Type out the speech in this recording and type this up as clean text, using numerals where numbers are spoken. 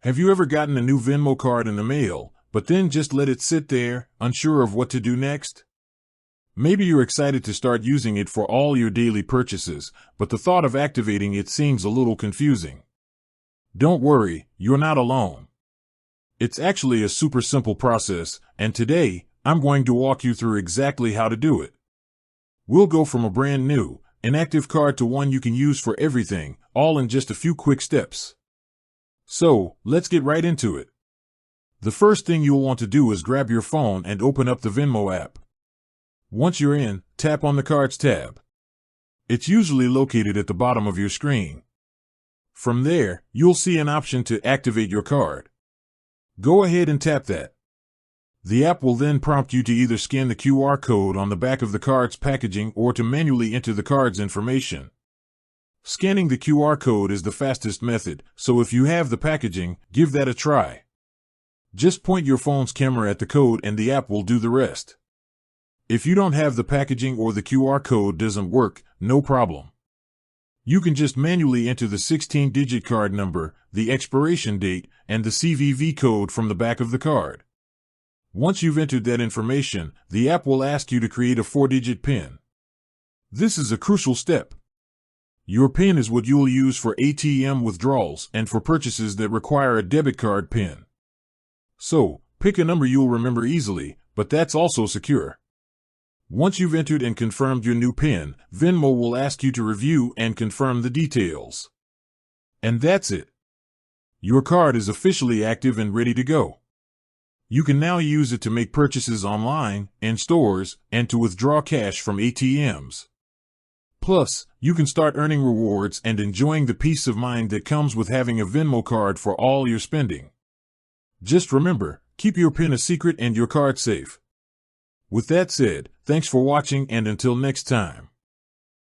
Have you ever gotten a new Venmo card in the mail, but then just let it sit there, unsure of what to do next? Maybe you're excited to start using it for all your daily purchases, but the thought of activating it seems a little confusing. Don't worry, you're not alone. It's actually a super simple process, and today, I'm going to walk you through exactly how to do it. We'll go from a brand new, inactive card to one you can use for everything, all in just a few quick steps. So, let's get right into it. The first thing you'll want to do is grab your phone and open up the Venmo app. Once you're in, tap on the Cards tab. It's usually located at the bottom of your screen. From there, you'll see an option to activate your card. Go ahead and tap that. The app will then prompt you to either scan the QR code on the back of the card's packaging or to manually enter the card's information. Scanning the QR code is the fastest method, so if you have the packaging, give that a try. Just point your phone's camera at the code and the app will do the rest. If you don't have the packaging or the QR code doesn't work, no problem. You can just manually enter the 16-digit card number, the expiration date, and the CVV code from the back of the card. Once you've entered that information, the app will ask you to create a 4-digit PIN. This is a crucial step. Your PIN is what you'll use for ATM withdrawals and for purchases that require a debit card PIN. So, pick a number you'll remember easily, but that's also secure. Once you've entered and confirmed your new PIN, Venmo will ask you to review and confirm the details. And that's it. Your card is officially active and ready to go. You can now use it to make purchases online, in stores, and to withdraw cash from ATMs. Plus, you can start earning rewards and enjoying the peace of mind that comes with having a Venmo card for all your spending. Just remember, keep your PIN a secret and your card safe. With that said, thanks for watching and until next time.